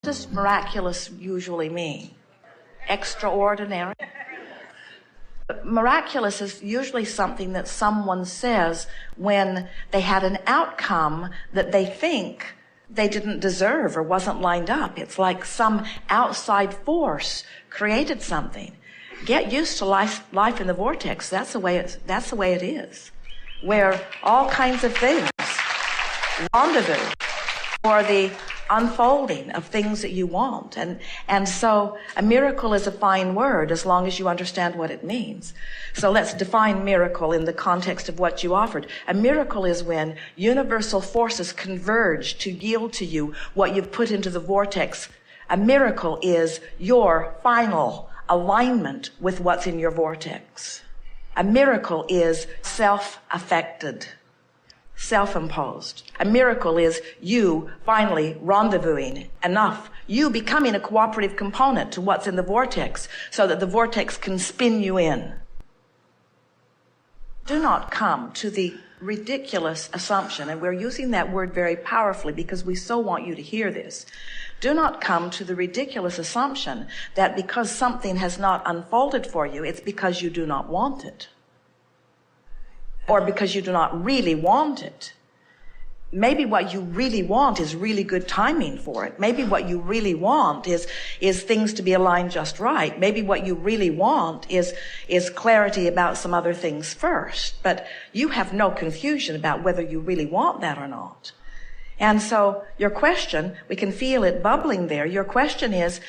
What does miraculous usually mean? Extraordinary? Miraculous is usually something that someone says when they had an outcome that they think they didn't deserve or wasn't lined up. It's like some outside force created something. Get used to life in the vortex. That's the way it is. Where all kinds of things rendezvous for the unfolding of things that you want. And so a miracle is a fine word as long as you understand what it means. So let's define miracle in the context of what you offered. A miracle is when universal forces converge to yield to you what you've put into the vortex. A miracle is your final alignment with what's in your vortex. A miracle is self-affected, self-imposed. A miracle is you finally rendezvousing enough, you becoming a cooperative component to what's in the vortex so that the vortex can spin you in. Do not come to the ridiculous assumption, and we're using that word very powerfully because we so want you to hear this. Do not come to the ridiculous assumption that because something has not unfolded for you, it's because you do not want it. Or because you do not really want it. Maybe what you really want is really good timing for it. Maybe what you really want is things to be aligned just right. Maybe what you really want is clarity about some other things first. But you have no confusion about whether you really want that or not. And so your question, we can feel it bubbling there. Your question is,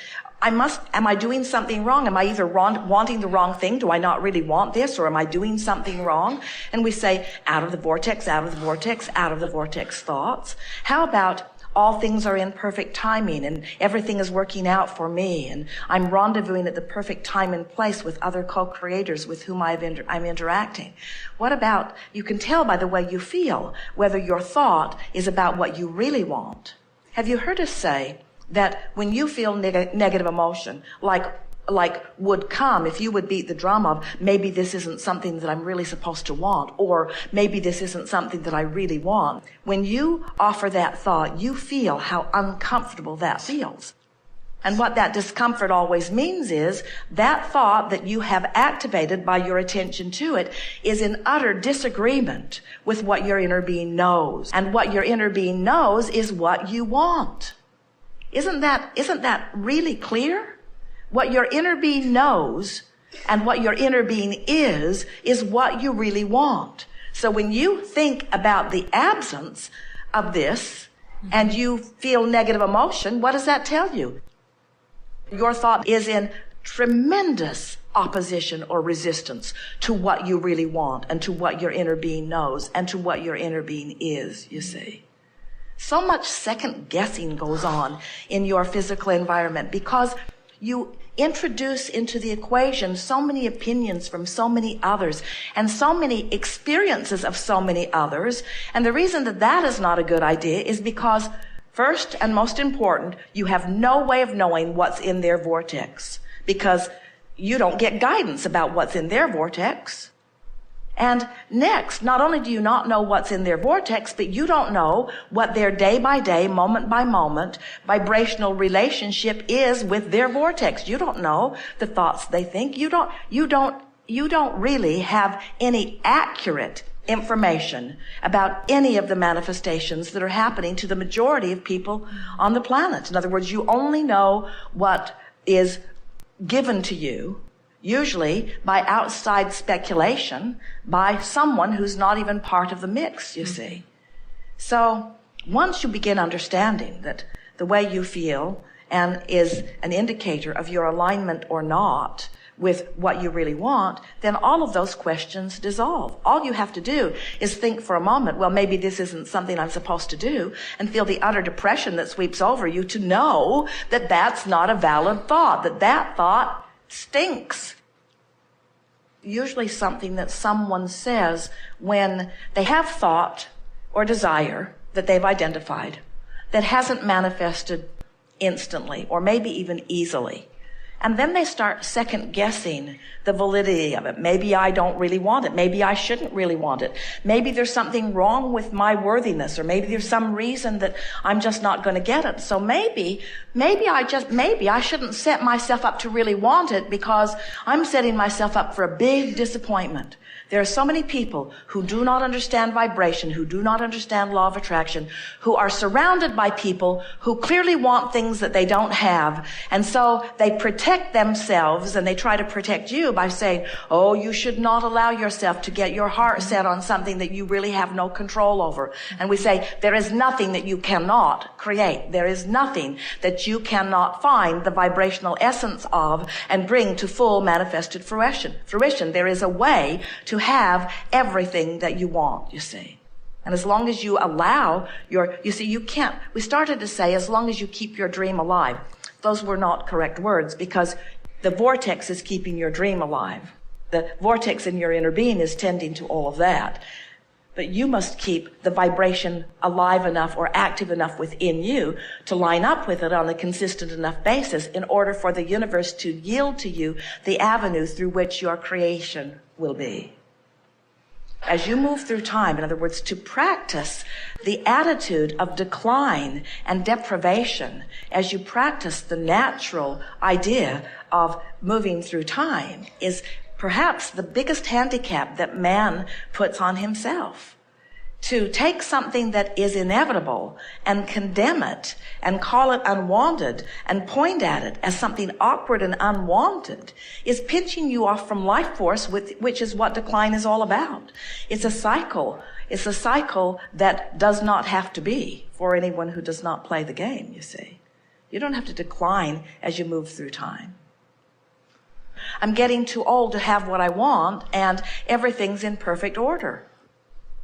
am I doing something wrong? Am I either wanting the wrong thing? Do I not really want this? Or am I doing something wrong? And we say, out of the vortex, out of the vortex, out of the vortex thoughts. How about all things are in perfect timing and everything is working out for me and I'm rendezvousing at the perfect time and place with other co-creators with whom I'm interacting? What about, you can tell by the way you feel whether your thought is about what you really want. Have you heard us say that when you feel negative emotion, like would come if you would beat the drum of, maybe this isn't something that I'm really supposed to want, or maybe this isn't something that I really want. When you offer that thought, you feel how uncomfortable that feels. And what that discomfort always means is that thought that you have activated by your attention to it is in utter disagreement with what your inner being knows. And what your inner being knows is what you want. Isn't that really clear? What your inner being knows and what your inner being is what you really want. So when you think about the absence of this and you feel negative emotion, what does that tell you? Your thought is in tremendous opposition or resistance to what you really want and to what your inner being knows and to what your inner being is, you see. So much second guessing goes on in your physical environment because you introduce into the equation so many opinions from so many others and so many experiences of so many others. And the reason that is not a good idea is because, first and most important, you have no way of knowing what's in their vortex because you don't get guidance about what's in their vortex. And next, not only do you not know what's in their vortex, but you don't know what their day by day, moment by moment, vibrational relationship is with their vortex. You don't know the thoughts they think. You don't really have any accurate information about any of the manifestations that are happening to the majority of people on the planet. In other words, you only know what is given to you, usually by outside speculation, by someone who's not even part of the mix, you see. So once you begin understanding that the way you feel and is an indicator of your alignment or not with what you really want, then all of those questions dissolve. All you have to do is think for a moment, well, maybe this isn't something I'm supposed to do, and feel the utter depression that sweeps over you to know that that's not a valid thought, that thought stinks. Usually something that someone says when they have thought or desire that they've identified that hasn't manifested instantly or maybe even easily. And then they start second guessing the validity of it. Maybe I don't really want it. Maybe I shouldn't really want it. Maybe there's something wrong with my worthiness, or maybe there's some reason that I'm just not going to get it. So maybe I shouldn't set myself up to really want it, because I'm setting myself up for a big disappointment. There are so many people who do not understand vibration, who do not understand law of attraction, who are surrounded by people who clearly want things that they don't have. And so they protect themselves, and they try to protect you by saying, oh, you should not allow yourself to get your heart set on something that you really have no control over. And we say, there is nothing that you cannot create. There is nothing that you cannot find the vibrational essence of and bring to full manifested fruition. There is a way to have everything that you want, you see. And as long as you allow we started to say, as long as you keep your dream alive. Those were not correct words, because the vortex is keeping your dream alive. The vortex in your inner being is tending to all of that. But you must keep the vibration alive enough or active enough within you to line up with it on a consistent enough basis in order for the universe to yield to you the avenue through which your creation will be. As you move through time, in other words, to practice the attitude of decline and deprivation, as you practice the natural idea of moving through time, is perhaps the biggest handicap that man puts on himself. To take something that is inevitable and condemn it and call it unwanted and point at it as something awkward and unwanted is pinching you off from life force, which is what decline is all about. It's a cycle. It's a cycle that does not have to be for anyone who does not play the game, you see. You don't have to decline as you move through time. I'm getting too old to have what I want, and everything's in perfect order.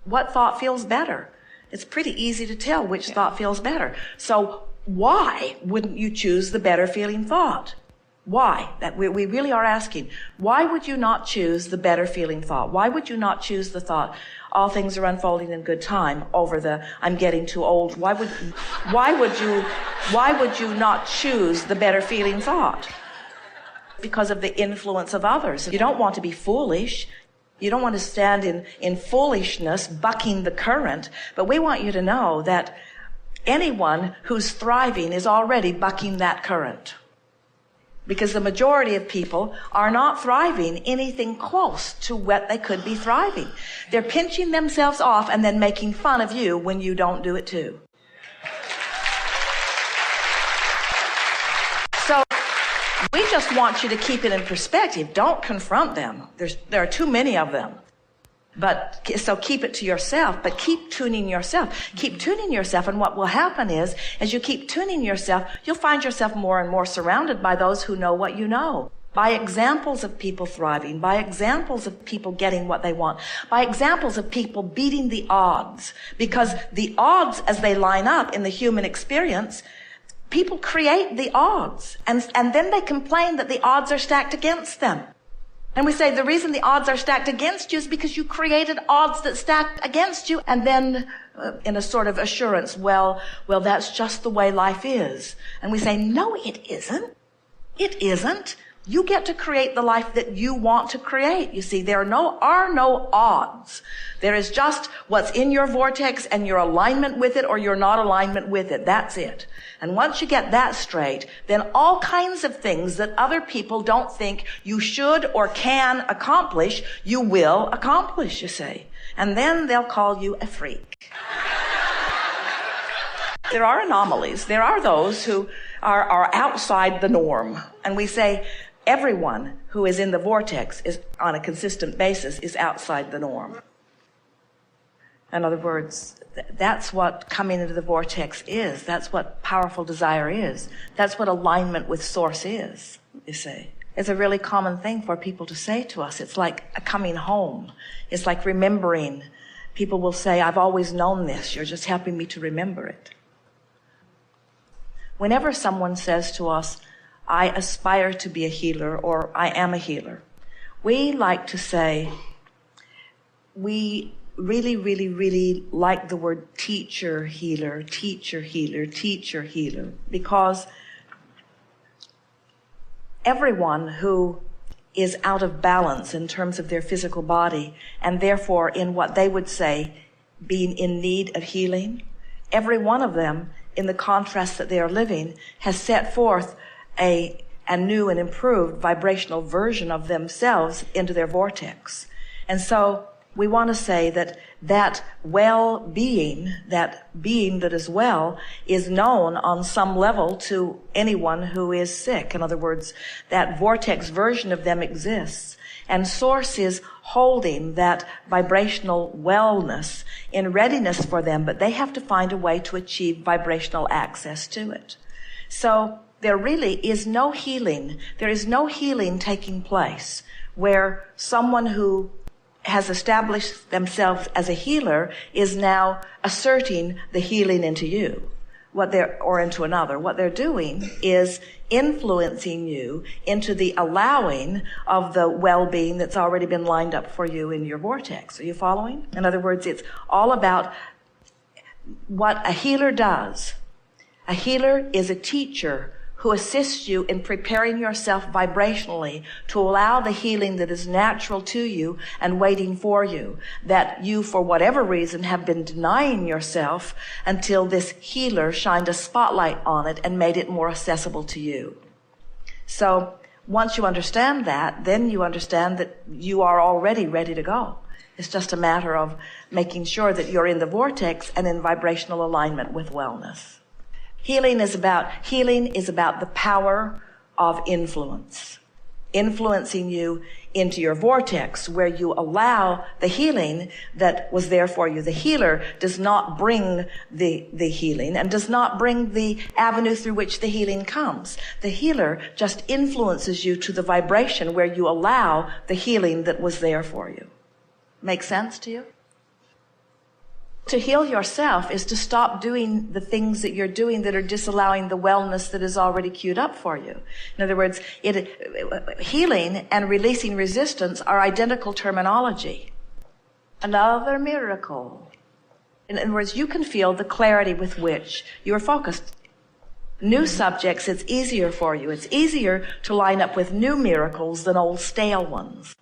What thought feels better? It's pretty easy to tell which thought feels better. So why wouldn't you choose the better feeling thought? Why? That we really are asking. Why would you not choose the better feeling thought? Why would you not choose the thought, all things are unfolding in good time, over the I'm getting too old? Why would you not choose the better feeling thought? Because of the influence of others. You don't want to be foolish. You don't want to stand in foolishness, bucking the current. But we want you to know that anyone who's thriving is already bucking that current. Because the majority of people are not thriving anything close to what they could be thriving. They're pinching themselves off and then making fun of you when you don't do it too. So we just want you to keep it in perspective. Don't confront them. There are too many of them. So keep it to yourself, but keep tuning yourself. Keep tuning yourself, and what will happen is, as you keep tuning yourself, you'll find yourself more and more surrounded by those who know what you know. By examples of people thriving, by examples of people getting what they want, by examples of people beating the odds. Because the odds, as they line up in the human experience, people create the odds, and then they complain that the odds are stacked against them. And we say the reason the odds are stacked against you is because you created odds that stacked against you. And then in a sort of assurance, well, that's just the way life is. And we say, no, it isn't. It isn't. You get to create the life that you want to create. You see, there are no odds. There is just what's in your vortex and your alignment with it or your not alignment with it. That's it. And once you get that straight, then all kinds of things that other people don't think you should or can accomplish, you will accomplish, you see. And then they'll call you a freak. There are anomalies. There are those who are outside the norm. And we say, everyone who is in the vortex is on a consistent basis is outside the norm. In other words, that's what coming into the vortex is. That's what powerful desire is. That's what alignment with source is, you see. It's a really common thing for people to say to us. It's like a coming home. It's like remembering. People will say, I've always known this. You're just helping me to remember it. Whenever someone says to us, I aspire to be a healer, or I am a healer, we like to say, we really, really, really like the word teacher, healer, teacher, healer, teacher, healer, because everyone who is out of balance in terms of their physical body, and therefore in what they would say being in need of healing, every one of them, in the contrast that they are living, has set forth a new and improved vibrational version of themselves into their vortex. And so we want to say that that well-being, that being that is well, is known on some level to anyone who is sick. In other words, that vortex version of them exists. And Source is holding that vibrational wellness in readiness for them, but they have to find a way to achieve vibrational access to it. So there really is no healing. There is no healing taking place where someone who has established themselves as a healer is now asserting the healing into you, or into another. What they're doing is influencing you into the allowing of the well-being that's already been lined up for you in your vortex. Are you following? In other words, it's all about what a healer does. A healer is a teacher who assists you in preparing yourself vibrationally to allow the healing that is natural to you and waiting for you, that you, for whatever reason, have been denying yourself until this healer shined a spotlight on it and made it more accessible to you. So once you understand that, then you understand that you are already ready to go. It's just a matter of making sure that you're in the vortex and in vibrational alignment with wellness. Healing is about the power of influence, influencing you into your vortex where you allow the healing that was there for you. The healer does not bring the healing and does not bring the avenue through which the healing comes. The healer just influences you to the vibration where you allow the healing that was there for you. Make sense to you? To heal yourself is to stop doing the things that you're doing that are disallowing the wellness that is already queued up for you. In other words, healing and releasing resistance are identical terminology. Another miracle. In other words, you can feel the clarity with which you are focused. New subjects, it's easier for you. It's easier to line up with new miracles than old stale ones.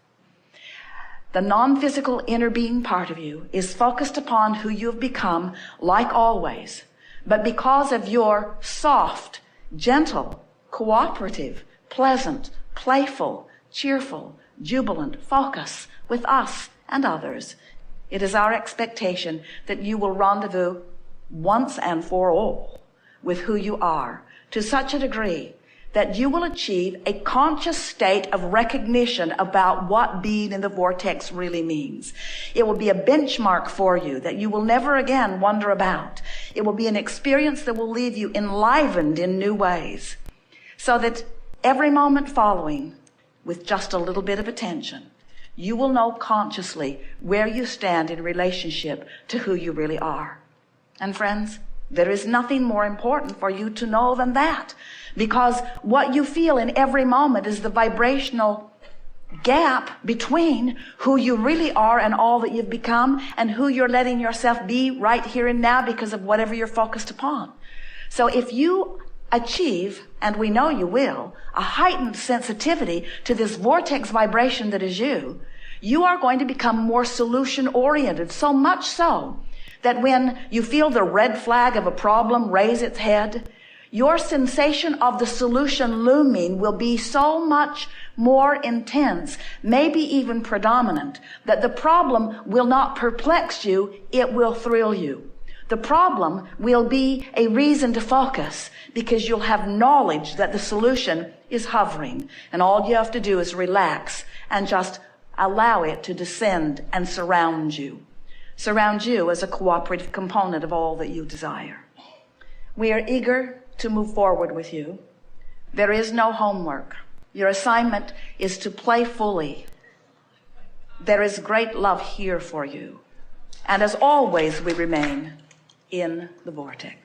The non-physical inner being part of you is focused upon who you've become, like always. But because of your soft, gentle, cooperative, pleasant, playful, cheerful, jubilant focus with us and others, it is our expectation that you will rendezvous once and for all with who you are to such a degree that you will achieve a conscious state of recognition about what being in the vortex really means. It will be a benchmark for you that you will never again wonder about. It will be an experience that will leave you enlivened in new ways, so that every moment following, with just a little bit of attention, you will know consciously where you stand in relationship to who you really are. And friends, there is nothing more important for you to know than that, because what you feel in every moment is the vibrational gap between who you really are and all that you've become and who you're letting yourself be right here and now because of whatever you're focused upon. So if you achieve, and we know you will, a heightened sensitivity to this vortex vibration that is you, you are going to become more solution-oriented, so much so that when you feel the red flag of a problem raise its head, your sensation of the solution looming will be so much more intense, maybe even predominant, that the problem will not perplex you, it will thrill you. The problem will be a reason to focus because you'll have knowledge that the solution is hovering, and all you have to do is relax and just allow it to descend and surround you. Surround you as a cooperative component of all that you desire. We are eager to move forward with you. There is no homework. Your assignment is to play fully. There is great love here for you. And as always, we remain in the vortex.